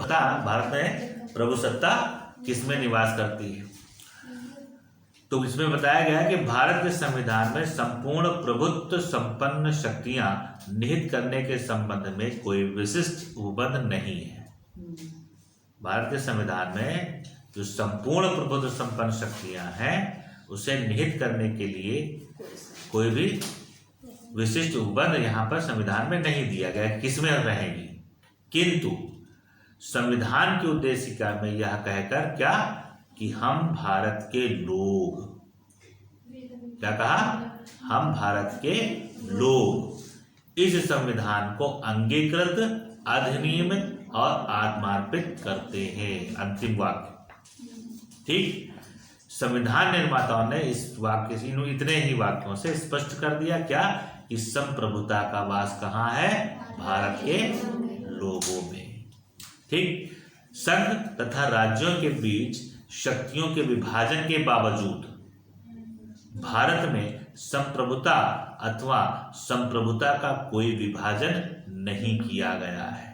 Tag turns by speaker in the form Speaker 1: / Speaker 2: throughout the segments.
Speaker 1: प्रभुसत्ता, भारत में प्रभुसत्ता किसमें निवास करती है? तो इसमें बताया गया है कि भारत के संविधान में संपूर्ण प्रभुत्व संपन्न शक्तियां निहित करने के संबंध में कोई विशिष्ट उपबंध नहीं है। भारत के संविधान में जो संपूर्ण प्रभुत्व संपन्न शक्तियां हैं उसे निहित करने के लिए कोई भी विशिष्ट उपबंध यहाँ पर संविधान में नहीं दिया गया किसमें रहेगी, किंतु संविधान की उद्देशिका में यह कहकर क्या कि हम भारत के लोग, क्या कहा, हम भारत के लोग इस संविधान को अंगीकृत, अधिनियमित और आत्मार्पित करते हैं। अंतिम वाक्य, ठीक। संविधान निर्माताओं ने इस वाक्य से, इतने ही वाक्यों से स्पष्ट कर दिया क्या कि संप्रभुता का वास कहाँ है, भारत के लोगों में, ठीक। संघ तथा राज्यों के बीच शक्तियों के विभाजन के बावजूद भारत में संप्रभुता अथवा संप्रभुता का कोई विभाजन नहीं किया गया है।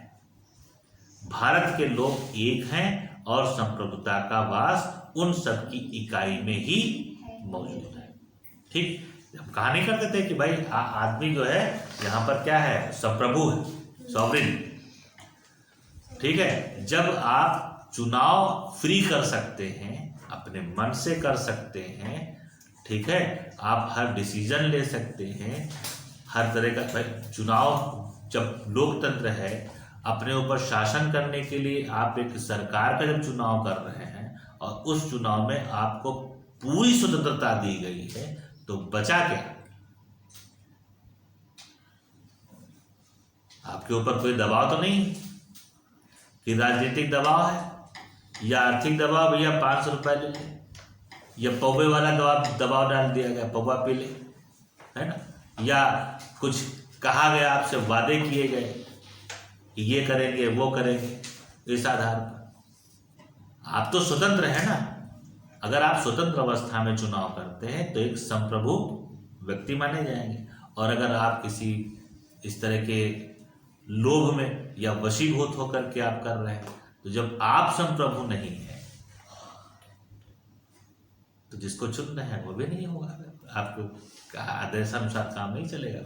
Speaker 1: भारत के लोग एक हैं और संप्रभुता का वास उन सब की इकाई में ही मौजूद है, ठीक। हम कहा नहीं करते थे कि भाई आदमी जो है यहाँ पर क्या है, संप्रभु है, सॉवरेन, ठीक है। जब आप चुनाव फ्री कर सकते हैं, अपने मन से कर सकते हैं, ठीक है, आप हर डिसीजन ले सकते हैं, हर तरह का, भाई चुनाव जब लोकतंत्र है, अपने ऊपर शासन करने के लिए आप एक सरकार का जब चुनाव कर रहे हैं और उस चुनाव में आपको पूरी स्वतंत्रता दी गई है, तो बचा क्या, आपके ऊपर कोई दबाव तो नहीं कि राजनीतिक दबाव है या आर्थिक दबाव, भैया 500 रुपए ले ले, या पौवे वाला दबाव डाल दिया गया, पौवा पी ले, है ना, या कुछ कहा गया, आपसे वादे किए गए कि ये करेंगे वो करेंगे, इस आधार पर आप तो स्वतंत्र है ना। अगर आप स्वतंत्र अवस्था में चुनाव करते हैं तो एक संप्रभु व्यक्ति माने जाएंगे, और अगर आप किसी इस तरह के लोभ में या वशीभूत होकर के आप कर रहे हैं, तो जब आप संप्रभु नहीं है तो जिसको चुनना है वो भी नहीं होगा, आपको आदेशानुसार काम नहीं चलेगा,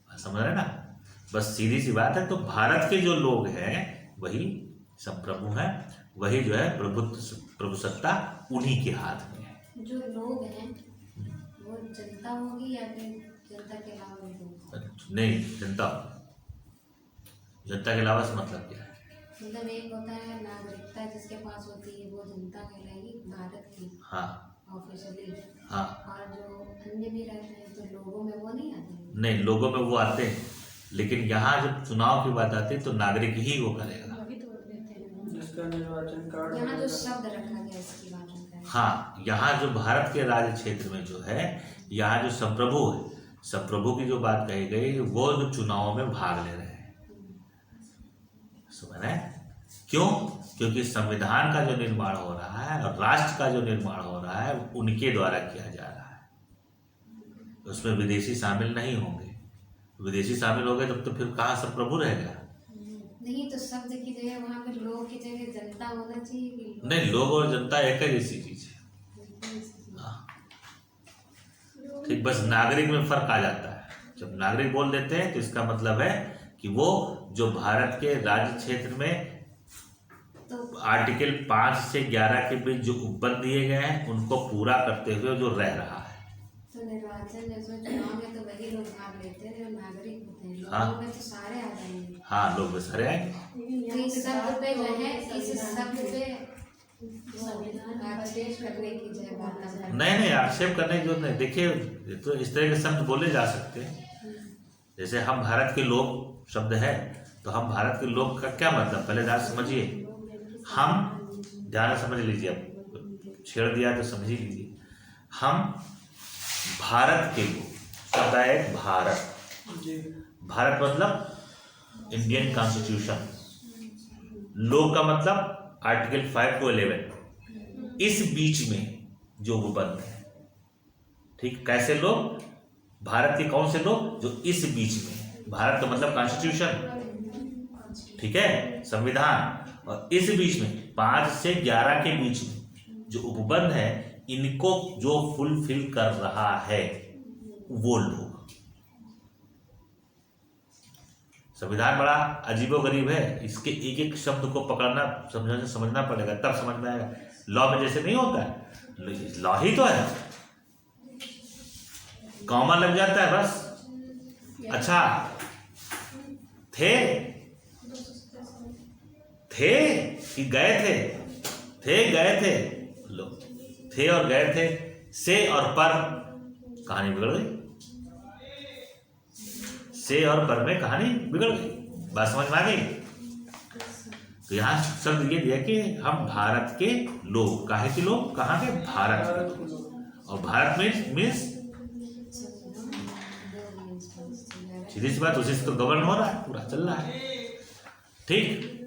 Speaker 1: समझ रहे ना। बस सीधी सी बात है। तो भारत के जो लोग हैं वही संप्रभु हैं, वही जो है प्रभुसत्ता उन्हीं के हाथ में है।
Speaker 2: जो लोग हैं वो जनता होगी या फिर जनता के अलावा लोग?
Speaker 1: नहीं, जनता के अलावा से मतलब क्या है?
Speaker 2: मतलब एक होता है नागरिकता जिसके पास होती है वो जनता कहलाएगी भारत की,
Speaker 1: हाँ
Speaker 2: ऑफिशियली,
Speaker 1: हाँ,
Speaker 2: और जो अन्य भी रहते हैं तो लोगों में वो नहीं आते।
Speaker 1: नहीं, लोगों में वो आते हैं, लेकिन यहाँ जब चुनाव की बात आती है तो नागरिक ही वो करेगा।
Speaker 2: यहाँ जो शब्द रखा गया इसकी बात होता है।
Speaker 1: हाँ, यहाँ जो भारत के राज्य क्षेत्र में जो है, यहाँ जो संप्रभु है, संप्रभु की जो बात कही गई, वो जो चुनावों में भाग ले रहे हैं, समझ रहे हैं? क्यों? क्योंकि संविधान का जो निर्माण हो रहा है और राष्ट्र का जो निर्माण हो रहा है उनके द्वारा किया जा रहा है, उसमें विदेशी शामिल नहीं होंगे। विदेशी शामिल हो गए तब तो फिर कहाँ संप्रभु रहेगा?
Speaker 2: नहीं, तो शब्द की जगह वहाँ पे लोग की जगह जनता होना चाहिए कि?
Speaker 1: नहीं, लोग और जनता एक ही जैसी चीज है। हाँ, ठीक, बस नागरिक में फर्क आ जाता है। जब नागरिक बोल देते हैं तो इसका मतलब है कि वो जो भारत के राज्य क्षेत्र में तो आर्टिकल 5 से 11 के बीच जो उपबंध दिए गए हैं उनको पूरा करते हुए जो रह रहा है।
Speaker 2: तो निर्वाचन में चुनाव में तो वही लोग भाग लेते हैं जो नागरिक होते हैं,
Speaker 1: हाँ,
Speaker 2: लोगों में तो सारे आ जाएंगे।
Speaker 1: हाँ, लोग में सारे आएंगे।
Speaker 2: तो इस शब्द पे जो है, इस शब्द पे आक्षेप करने की जगह
Speaker 1: नहीं, आक्षेप करने की जरूरत नहीं। देखिए, तो इस तरह के शब्द बोले जा सकते हैं, जैसे हम भारत के लोग शब्द है, तो हम भारत के लोग का क्या मतलब, पहले ध्यान समझिए, हम ध्यान समझ लीजिए, अब छेड़ दिया तो समझ ही लीजिए। हम भारत के लोग, शब्द है भारत, भारत मतलब इंडियन कॉन्स्टिट्यूशन, लोग का मतलब आर्टिकल 5 to 11, इस बीच में जो वो बंद है, ठीक। कैसे लोग? भारत के कौन से लोग? जो इस बीच में, भारत का मतलब कॉन्स्टिट्यूशन, ठीक है, संविधान, और इस बीच में 5 से 11 के बीच में जो उपबंध है, इनको जो फुलफिल कर रहा है वो लोग। संविधान बड़ा अजीबोगरीब है, इसके एक एक शब्द को पकड़ना समझना पड़ेगा, तब समझ में आएगा। लॉ में जैसे नहीं होता है, लॉ ही तो है, कॉमा लग जाता है बस। अच्छा, थे कि गए थे गए थे, लो, थे और गए थे, से और पर, कहानी बिगड़ गई। से और पर में कहानी बिगड़ गई। बात समझ में आ गई? तो यहां शब्द ये दिया कि हम भारत के लोग, काहे के लोग, कहाँ के, भारत के लोग। और भारत में मीन्स सीधी सी बात, उसी से तो गवर्न हो रहा है, पूरा चल रहा है, ठीक।